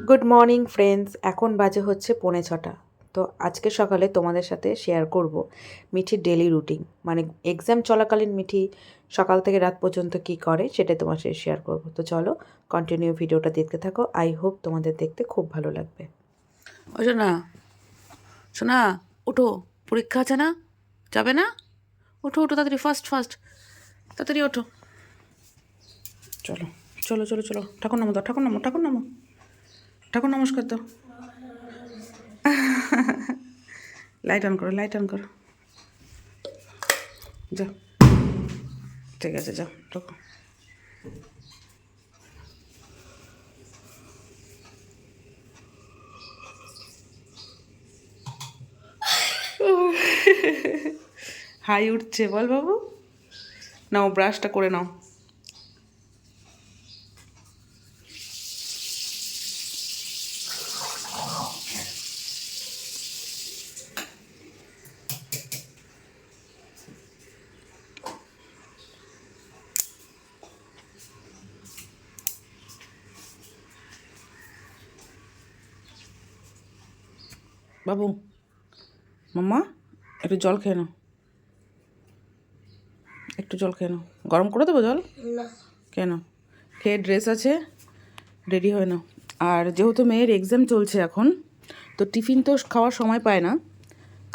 Good morning friends, এখন বাজে হচ্ছে 6:45। তো আজকে সকালে তোমাদের সাথে শেয়ার করব মিঠির ডেলি রুটিন, মানে এক্সাম চলাকালীন মিঠি সকাল থেকে রাত পর্যন্ত কি করে সেটাই তোমার সাথে শেয়ার করব। তো চলো কন্টিনিউ ভিডিওটা দেখতে থাকো, আই হোপ তোমাদের দেখতে খুব ভালো লাগবে। ও শোনা, শোনা, ওঠো, পরীক্ষা আছে না? যাবে না? ওঠো ওঠো, তাড়াতাড়ি, ফার্স্ট ফার্স্ট, তাড়াতাড়ি ওঠো। চলো চলো চলো চলো, ঠাকুর নামো দাও, ঠাকুর নামো, ঠাকুর নামো, ঠাকুর নমস্কার দাও। লাইট অন করো, লাইট অন করো। যাও, ঠিক আছে, যাও ঢোকো। হাই উঠছে, বল বাবু। নাও, ব্রাশটা করে নাও। বাবু, মাম্মা, একটু জল খেয়ে নাও, একটু জল খেয়ে নাও। গরম করে দেবো জল? না। কেন? খেয়ে ড্রেস আছে, রেডি হয়ে নাও। আর যেহেতু মেয়ের এক্সাম চলছে এখন, তো টিফিন তো খাওয়ার সময় পায় না।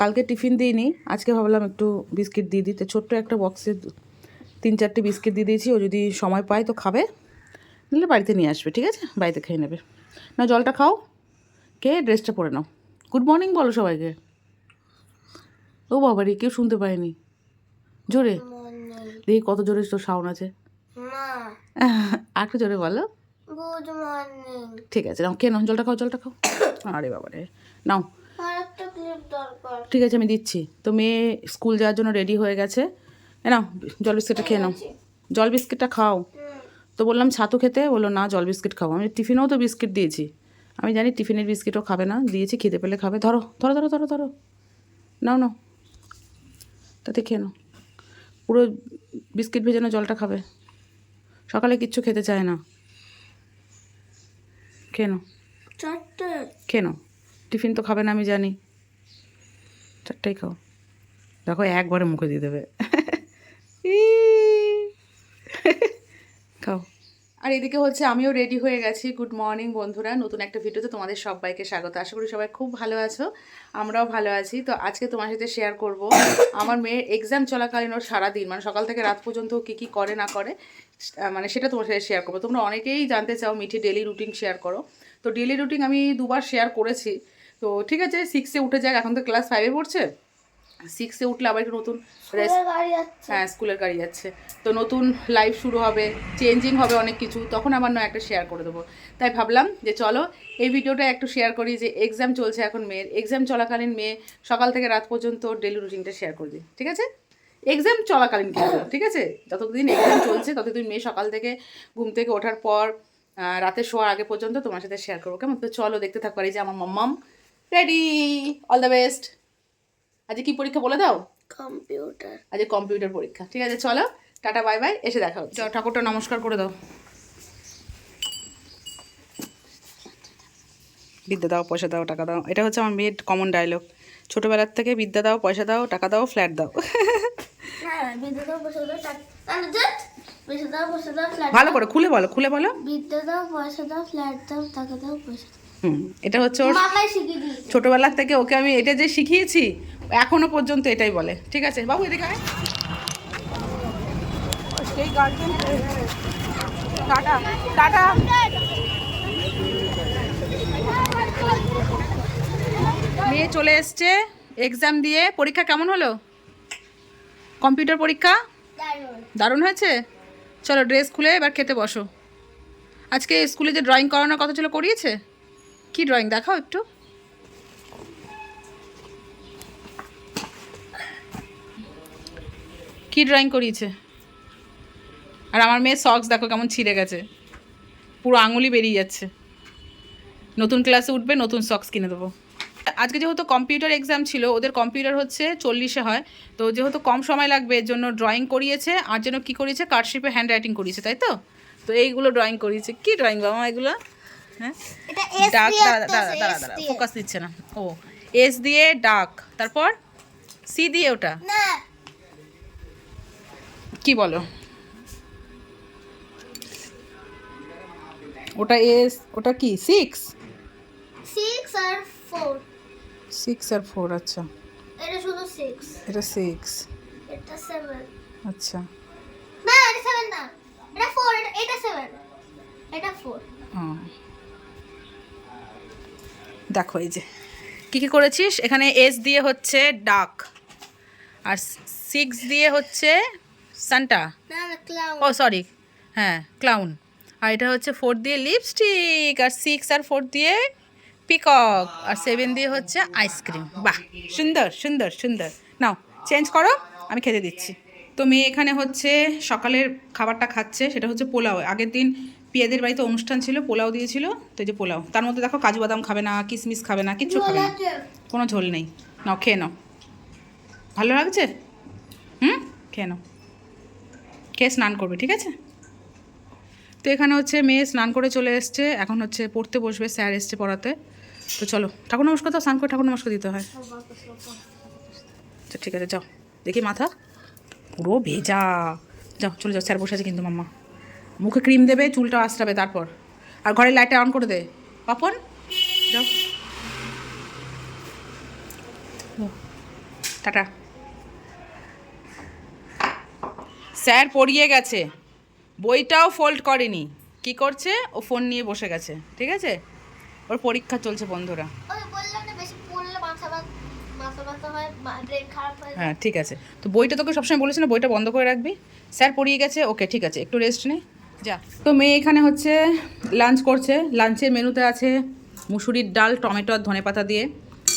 কালকে টিফিন দিইনি, আজকে ভাবলাম একটু বিস্কিট দিয়ে দিতে। ছোট্ট একটা বক্সে 3-4টে বিস্কিট দিয়ে দিয়েছি, ও যদি সময় পায় তো খাবে, নাহলে বাড়িতে নিয়ে আসবে, ঠিক আছে? বাড়িতে খেয়ে নেবে। না, জলটা খাও, খেয়ে ড্রেসটা পরে নাও। গুড মর্নিং বলো সবাইকে। ও বাবারে, কেউ শুনতে পায়নি, জোরে দেখি কত জোরে তোর সাউন্ড আছে। আর একটু জোরে বলো। Good morning. ঠিক আছে, নাও খেয়ে নাও, জলটা খাও, জলটা খাও। আরে বাবারে, নাও। আর একটা ক্লিপ দরকার। ঠিক আছে, আমি দিচ্ছি। তো মেয়ে স্কুল যাওয়ার জন্য রেডি হয়ে গেছে। নাও, জল বিস্কিটটা খেয়ে নাও, জল বিস্কিটটা খাও। তো বললাম ছাতু খেতে, বললো না জল বিস্কিট খাবো। আমি টিফিনেও তো বিস্কিট দিয়েছি, আমি জানি টিফিনের বিস্কিটও খাবে না, দিয়েছি, খেতে পেলে খাবে। ধরো ধরো ধরো ধরো ধরো, নাও নাও, তাতে খেয়ে নাও। পুরো বিস্কিট ভেজানো জলটা খাবে, সকালে কিচ্ছু খেতে চায় না। খেয়ে নাও, চারটে। খেয়ে নাও, টিফিন তো খাবে না আমি জানি, চারটাই খাও। দেখো একবারে মুখে দিয়ে দেবে। খাও। আর এদিকে হচ্ছে আমিও রেডি হয়ে গেছি। গুড মর্নিং বন্ধুরা, নতুন একটা ভিডিওতে তোমাদের সবাইকে স্বাগত। আশা করি সবাই খুব ভালো আছো, আমরাও ভালো আছি। তো আজকে তোমার সাথে শেয়ার করব আমার মেয়ের এক্সাম চলাকালীন ওর সারাদিন, মানে সকাল থেকে রাত পর্যন্ত কী কী করে না করে, মানে সেটা তোমার সাথে শেয়ার করবো। তোমরা অনেকেই জানতে চাও মিঠি ডেলি রুটিন শেয়ার করো। তো ডেলি রুটিন আমি 2বার শেয়ার করেছি। তো ঠিক আছে, 6-এ উঠে যাক, এখন তো ক্লাস 5-এ পড়ছে। 6-এ উঠলে আবার একটু নতুন, হ্যাঁ স্কুলের গাড়ি যাচ্ছে, তো নতুন লাইফ শুরু হবে, চেঞ্জিং হবে অনেক কিছু, তখন আবার নয় একটা শেয়ার করে দেবো। তাই ভাবলাম যে চলো এই ভিডিওটা একটু শেয়ার করি, যে এক্সাম চলছে এখন মেয়ের, এক্সাম চলাকালীন মেয়ে সকাল থেকে রাত পর্যন্ত ডেলি রুটিনটা শেয়ার করে দিই, ঠিক আছে? এক্সাম চলাকালীন কিন্তু, ঠিক আছে, যতদিন এক্সাম চলছে ততদিন মেয়ে সকাল থেকে ঘুম থেকে ওঠার পর রাতে শোয়ার আগে পর্যন্ত তোমার সাথে শেয়ার করবো, কেমন? তো চলো দেখতে থাকো। আর এই যে আমার মাম্মাম রেডি, অল দ্য বেস্ট। আজকে কি পরীক্ষা বলে দাও? কম্পিউটার। আজকে কম্পিউটার পরীক্ষা, ঠিক আছে? চলো, টাটা বাই বাই, এসে দেখা হচ্ছে। যাও, ঠাকুরটা নমস্কার করে দাও। বিদ্যা দাও, পয়সা দাও, টাকা দাও, এটা হচ্ছে আমার মেয়ের কমন ডায়লগ ছোটোবেলার থেকে। বিদ্যা দাও, পয়সা দাও, টাকা দাও, ফ্ল্যাট দাও। হ্যাঁ, বিদ্যা দাও, পয়সা দাও, পয়সা দাও, পয়সা দাও, ফ্ল্যাট। ভালো করে খুলে বলো, খুলে বলো। বিদ্যা দাও, পয়সা দাও, ফ্ল্যাট দাও, টাকা দাও, পয়সা দাও। এটা হচ্ছে ওর মামাই শিখিয়ে দিয়েছে। ছোটোবেলার থেকে ওকে আমি এটা যে শিখিয়েছি, এখনো পর্যন্ত এটাই বলে, ঠিক আছে? বাবু এদিকে আয়। Tata tata. মেয়ে চলে এসছে এক্সাম দিয়ে। পরীক্ষা কেমন হলো? কম্পিউটার পরীক্ষা দারুণ হয়েছে। চলো ড্রেস খুলে এবার খেতে বসো। আজকে স্কুলে যে ড্রয়িং করানোর কথা ছিল, করিয়েছে? কি ড্রয়িং দেখাও একটু। কি ড্রয়িং করিয়েছে? আর আমার মেয়ের সক্স দেখো কেমন ছিঁড়ে গেছে, পুরো আঙুলি বেরিয়ে যাচ্ছে। নতুন ক্লাসে উঠবে, নতুন সক্স কিনে দেবো। আজকে যেহেতু কম্পিউটার এক্সাম ছিল, ওদের কম্পিউটার হচ্ছে 40-এ হয়, তো যেহেতু কম সময় লাগবে এর জন্য ড্রয়িং করিয়েছে। আর যেন কী করিয়েছে, কার্ডশিপে হ্যান্ড রাইটিং করিয়েছে, তাই তো? তো এইগুলো ড্রয়িং করিয়েছে। কি ড্রয়িং বাবা এগুলো? হ্যাঁ এটা এস ডাক, দিয়ে দাঁড়া একটা দাঁড়া আছে, দাঁড়া S দাঁড়া দিয়ে। ফোকাস দিচ্ছে না। ও এস দিয়ে ডাক, তারপর সি দিয়ে ওটা না কি বলো, ওটা এস, ওটা কি 6? 6 আর 4 6 আর 4, আচ্ছা এটা শুধু 6 এটা 6, এটা 7 আচ্ছা না এটা 7 না এটা 4 এটা 7 এটা 4 হুম। দেখো এই যে কি কি করেছিস এখানে, এস দিয়ে হচ্ছে ডাক, আর 6 দিয়ে হচ্ছে সান্টা, না না ক্লাউন ও সরি হ্যাঁ ক্লাউন, আর এটা হচ্ছে 4 দিয়ে লিপস্টিক, আর 6 আর 4 দিয়ে পিকক, আর 7 দিয়ে হচ্ছে আইসক্রিম। বাহ সুন্দর সুন্দর সুন্দর। নাও চেঞ্জ করো, আমি খেতে দিচ্ছি। তো মেয়ে এখানে হচ্ছে সকালের খাবারটা খাচ্ছে, সেটা হচ্ছে পোলাও। আগের দিন পিয়াদের বাড়িতে অনুষ্ঠান ছিল, পোলাও দিয়েছিল, তো এই যে পোলাও, তার মধ্যে দেখো কাজু বাদাম খাবে না, কিশমিশ খাবে না, কিচ্ছু খাবে না, কোনো ঝোল নেই। নাও খেয়ে নাও, ভালো লাগছে? হুম, খেয়ে নাও, খেয়ে স্নান করবে, ঠিক আছে? তো এখানে হচ্ছে মেয়ে স্নান করে চলে এসছে, এখন হচ্ছে পড়তে বসবে, স্যার এসছে পড়াতে। তো চলো ঠাকুর নমস্কার, তো স্নান করে ঠাকুর নমস্কার দিতে হয়। আচ্ছা ঠিক আছে, যাও। দেখি মাথা পুরো ভেজা, যাও চলে যাও, স্যার বসে আছে কিন্তু মাম্মা। মুখে ক্রিম দেবে, চুলটা আঁচড়াবে তারপর, আর ঘরের লাইটটা অন করে দে পাপন, যাও। ও, টাটা। স্যার পড়িয়ে গেছে, বইটাও ফোল্ড করেনি, কি করছে ও ফোন নিয়ে বসে গেছে, ঠিক আছে? ওর পরীক্ষা চলছে বন্ধুরা। ওই বললাম না বেশি পড়লে মাথা ব্যথা হয় ব্রেন খারাপ হয় হ্যাঁ ঠিক আছে, তো বইটা তোকে সবসময় বলেছি না, বইটা বন্ধ করে রাখবি। স্যার পড়িয়ে গেছে, ওকে ঠিক আছে, একটু রেস্ট নে, যা। তো মেয়ে এখানে হচ্ছে লাঞ্চ করছে, লাঞ্চের মেনুতে আছে মুসুরির ডাল, টমেটো আর ধনেপাতা দিয়ে,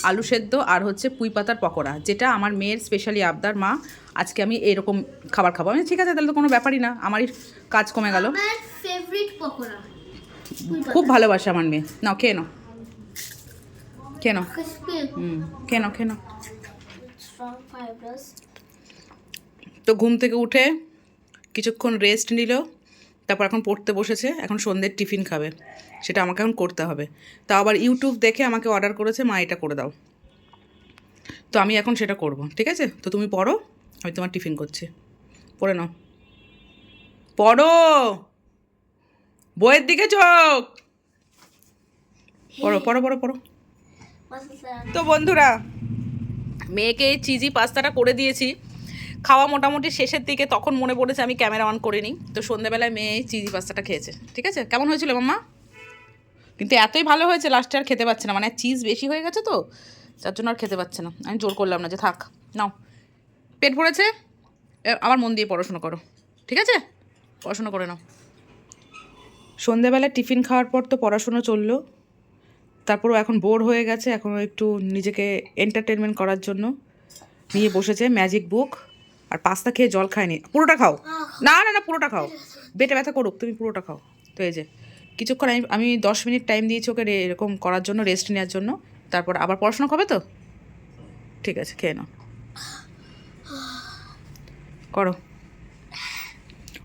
আলু সেদ্ধ, আর হচ্ছে পুঁই পাতার পকোড়া, যেটা আমার মেয়ের স্পেশালি আবদার, মা আজকে আমি এরকম খাবার খাবো। আমি ঠিক আছে তাহলে তো কোনো ব্যাপারই না, আমারই কাজ কমে গেল। আমার ফেভারিট পকোড়া খুব ভালোবাসে আমার মেয়ে। নাও খেয়ে নাও, খেয়ে নাও, ক্রিসপি খেয়ে নাও, খেয়ে নাও। স্ট্রং ফাইবারস তো ঘুম থেকে উঠে কিছুক্ষণ রেস্ট নিল, তারপর এখন পড়তে বসেছে, এখন সন্ধ্যের টিফিন খাবে, সেটা আমাকে এখন করতে হবে। তা আবার ইউটিউব দেখে আমাকে অর্ডার করেছে, মা এটা করে দাও, তো আমি এখন সেটা করব, ঠিক আছে? তো তুমি পড়ো, আমি তোমার টিফিন করছি, পড়ে নাও, পড়ো, বইয়ের দিকে চোখ, পড়ো পড়ো পড়ো পড়ো। তো বন্ধুরা, মেয়েকে এই চিজি পাস্তাটা করে দিয়েছি, খাওয়া মোটামুটি শেষের দিকে, তখন মনে পড়েছে আমি ক্যামেরা অন করিনি, তো সন্ধ্যেবেলায় মেয়ে এই চিজি পাস্তাটা খেয়েছে, ঠিক আছে? কেমন হয়েছিল মাম্মা? কিন্তু এতই ভালো হয়েছে লাস্টে আর খেতে পারছে না, মানে চিজ বেশি হয়ে গেছে তো, যার জন্য আর খেতে পারছে না। আমি জোর করলাম না যে থাক, নাও পেট ভরেছে, আবার মন দিয়ে পড়াশুনো করো, ঠিক আছে? পড়াশুনো করে নাও। সন্ধ্যেবেলা টিফিন খাওয়ার পর তো পড়াশুনো চললো, তারপরও এখন বোর হয়ে গেছে, এখনও একটু নিজেকে এন্টারটেনমেন্ট করার জন্য নিয়ে বসেছে ম্যাজিক বুক, আর পাস্তা খেয়ে জল খায়নি। পুরোটা খাও, না না না পুরোটা খাও, পেটে ব্যথা করুক, তুমি পুরোটা খাও। তো এই যে কিছুক্ষণ আমি 10 মিনিট টাইম দিয়েছি ওকে এরকম করার জন্য, রেস্ট নেওয়ার জন্য, তারপর আবার পড়াশোনা হবে তো, ঠিক আছে খেয়ে নাও, করো।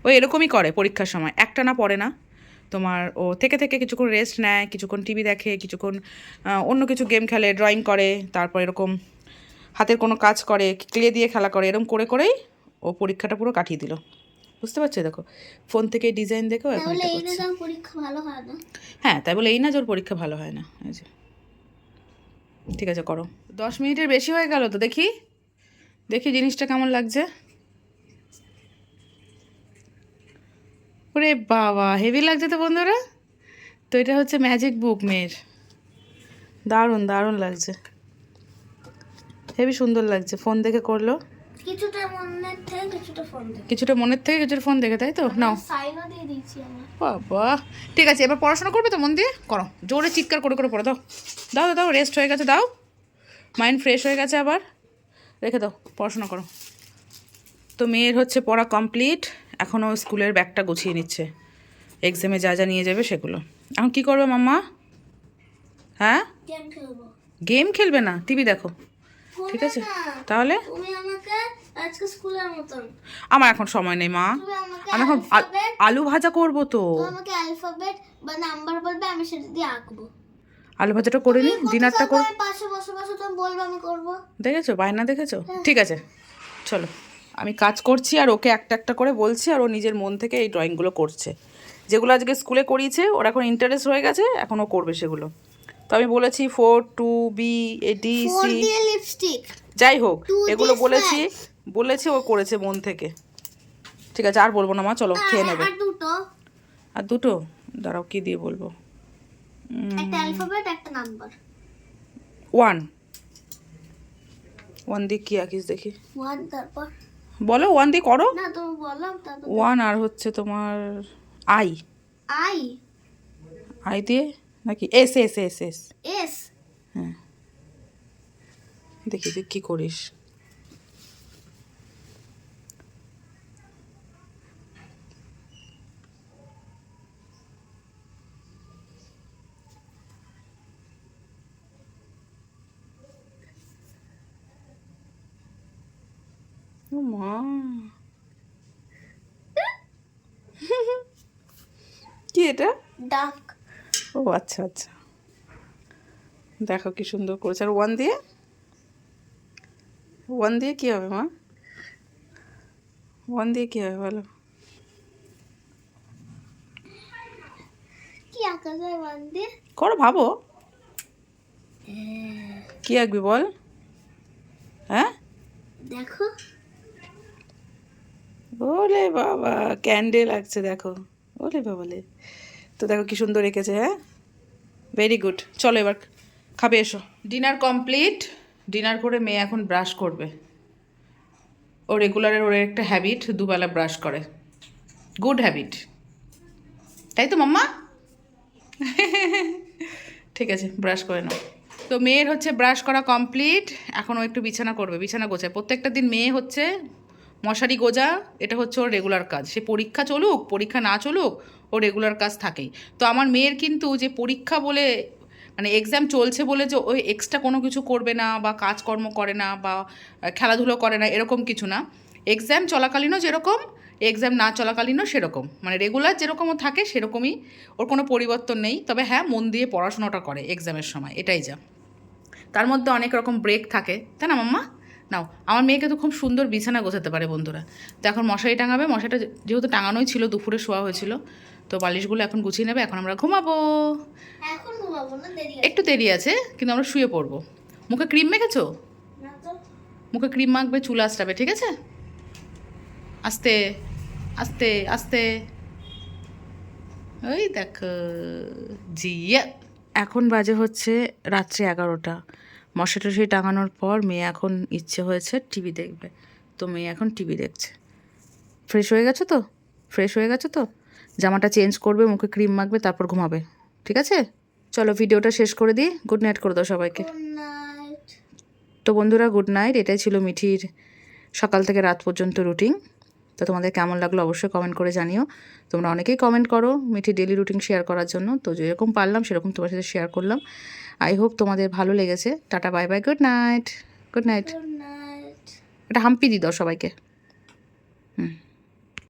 ও এরকমই করে পরীক্ষার সময়, একটা না পড়ে না তোমার, ও থেকে থেকে কিছুক্ষণ রেস্ট নেয়, কিছুক্ষণ টিভি দেখে, কিছুক্ষণ অন্য কিছু গেম খেলে, ড্রয়িং করে, তারপর এরকম হাতের কোনো কাজ করে, ক্লে দিয়ে খেলা করে, এরকম করে করেই ও পরীক্ষাটা পুরো কাটিয়ে দিল, বুঝতে পারছো? দেখো ফোন থেকে ডিজাইন দেখেও এখন তাহলে এটা এই করছে। না পরীক্ষা ভালো হয় না হ্যাঁ তাই বলে এই না যে ওর পরীক্ষা ভালো হয় না, এই যে ঠিক আছে করো। 10 মিনিটের বেশি হয়ে গেল তো, দেখি দেখি জিনিসটা কেমন লাগছে। ওরে বাবা হেভি লাগছে তো বন্ধুরা। তো এটা হচ্ছে ম্যাজিক বুক মেয়ের, দারুণ দারুণ লাগছে, হেভি সুন্দর লাগছে। ফোন দেখে করলো, কিছুটা মনের থেকে কিছুটা ফোন দেখে কিছুটা মনের থেকে কিছুটা ফোন দেখে, তাই তো? নাও সাইনও দিয়ে দিয়েছি আমার বাবা, ঠিক আছে এবার পড়াশোনা করবে তো মন দিয়ে করো, জোরে চিৎকার করে করে পড়ো, দাও দাও দাও, রেস্ট হয়ে গেছে, দাও, মাইন্ড ফ্রেশ হয়ে গেছে, আবার রেখে দাও, পড়াশোনা করো। তো মেয়ের হচ্ছে পড়া কমপ্লিট, এখনও স্কুলের ব্যাগটা গুছিয়ে নিচ্ছে, এক্সামে যা যা নিয়ে যাবে সেগুলো। এখন কি করবে মাম্মা? হ্যাঁ গেম খেলবো গেম খেলবে না, টিভি দেখো, ঠিক আছে? তাহলে তুমি আমাকে আজকে স্কুলের মতন আমার এখন সময় নেই মা, তুমি আমাকে আমি এখন আলু ভাজা করব তো। তুমি আমাকে অ্যালফাবেট বা নাম্বার বলবে, আমি সেটা দিয়ে আঁকবো। আলু ভাজাটা করে নি, ডিনারটা করে। আমি পাশে বসে বসে তুমি বলবে, আমি করবো। দেখেছো বায়না দেখেছো? ঠিক আছে চলো, আমি কাজ করছি আর ওকে একটা একটা করে বলছি, আর ও নিজের মন থেকে এই ড্রয়িংগুলো করছে। যেগুলো আজকে স্কুলে করিয়েছে ওর এখন ইন্টারেস্ট হয়ে গেছে, এখন ও করবে সেগুলো। তো আমি বলেছি 4 2 বি এ ডি 4 সি, দিয়ে লিপস্টিক, যাই হোক 2 এগুলো দিয়ে বলেছি ও করেছে মন থেকে। ঠিক আছে আর বলবো না মা, চলো খেয়ে নেবে। আর দুটো, আর দুটো দাঁড়াও কি দিয়ে বলবো। একটা অ্যালফাবেট একটা নাম্বার। 1 দিয়ে কি আঁকিস দেখি, 1 তারপর বলো 1 দিয়ে করো। না তুমি বলো, তারপর 1 আর হচ্ছে তোমার আই, আই আই দিয়ে নাকি S S S S, S. হ্যাঁ দেখি তুই কি করিস। ও মা, কি এটা? ডাক। ও আচ্ছা আচ্ছা, দেখো কি সুন্দর করেছে। আর 1 দিয়ে, 1 দিয়ে কি হবে মা? 1 দিয়ে কি হবে বলো? কি আঁকা যায় 1 দিয়ে? করো ভাবো, কি আঁকবি বল? হ্যাঁ দেখো ওলে বাবা, ক্যান্ডেল আঁকছে দেখো, ওলে বাবালে। তো দেখো কি সুন্দর এঁকেছে। হ্যাঁ ভেরি গুড, চলো এবার খাবে এসো। ডিনার কমপ্লিট, ডিনার করে মেয়ে এখন ব্রাশ করবে। ও রেগুলারের ওর একটা হ্যাবিট, দুবেলা ব্রাশ করে, গুড হ্যাবিট, তাই তো মাম্মা? ঠিক আছে ব্রাশ করে নাও। তো মেয়ের হচ্ছে ব্রাশ করা কমপ্লিট, এখন ও একটু বিছানা করবে, বিছানা গোছায়। প্রত্যেকটা দিন মেয়ে হচ্ছে মশারি গোজা, এটা হচ্ছে ওর রেগুলার কাজ। সে পরীক্ষা চলুক পরীক্ষা না চলুক, ওর রেগুলার কাজ থাকেই। তো আমার মেয়ের কিন্তু যে পরীক্ষা বলে, মানে এক্সাম চলছে বলে যে ওই এক্সট্রা কোনো কিছু করবে না বা কাজকর্ম করে না বা খেলাধুলো করে না, এরকম কিছু না। এক্সাম চলাকালীনও যেরকম, এক্সাম না চলাকালীনও সেরকম, মানে রেগুলার যেরকম ও থাকে সেরকমই, ওর কোনো পরিবর্তন নেই। তবে হ্যাঁ মন দিয়ে পড়াশোনাটা করে এক্সামের সময়, এটাই যা। তার মধ্যে অনেক রকম ব্রেক থাকে, তাই না মাম্মা? নাও, আমার মেয়েকে তো খুব সুন্দর বিছানা গোছাতে পারে বন্ধুরা। তো এখন মশারি টাঙাবে, মশারিটা যেহেতু টাঙানোই ছিল, দুপুরে শোয়া হয়েছিল, তো বালিশগুলো এখন গুছিয়ে নেবে। এখন আমরা ঘুমাবো, এখন ঘুমাবো না, দেরি একটু দেরি আছে কিন্তু আমরা শুয়ে পড়বো। মুখে ক্রিম মেখেছো? না তো। মুখে ক্রিম মাখবে, চুল আঁচড়াবে, ঠিক আছে? আস্তে আস্তে আস্তে, ওই দেখো জিয়া। এখন বাজে হচ্ছে রাত্রি 11টা। মশা টশারি টাঙানোর পর মেয়ে এখন ইচ্ছে হয়েছে টিভি দেখবে, তো মেয়ে এখন টিভি দেখছে। ফ্রেশ হয়ে গেছো তো? ফ্রেশ হয়ে গেছো তো? জামাটা চেঞ্জ করবে, মুখে ক্রিম মাখবে, তারপর ঘুমাবে, ঠিক আছে? চলো ভিডিওটা শেষ করে দিই, গুড নাইট করে দাও সবাইকে। Good night. তো বন্ধুরা গুড নাইট, এটাই ছিল মিঠির সকাল থেকে রাত পর্যন্ত রুটিন। তো তোমাদের কেমন লাগলো অবশ্যই কমেন্ট করে জানিও। তোমরা অনেকেই কমেন্ট করো মিঠির ডেলি রুটিন শেয়ার করার জন্য, তো যেরকম পারলাম সেরকম তোমার সাথে শেয়ার করলাম। আই হোপ তোমাদের ভালো লেগেছে। Tata bye bye, good night. Good night. Good night. একটা হাম্পি দিয়ে দাও সবাইকে। হুম।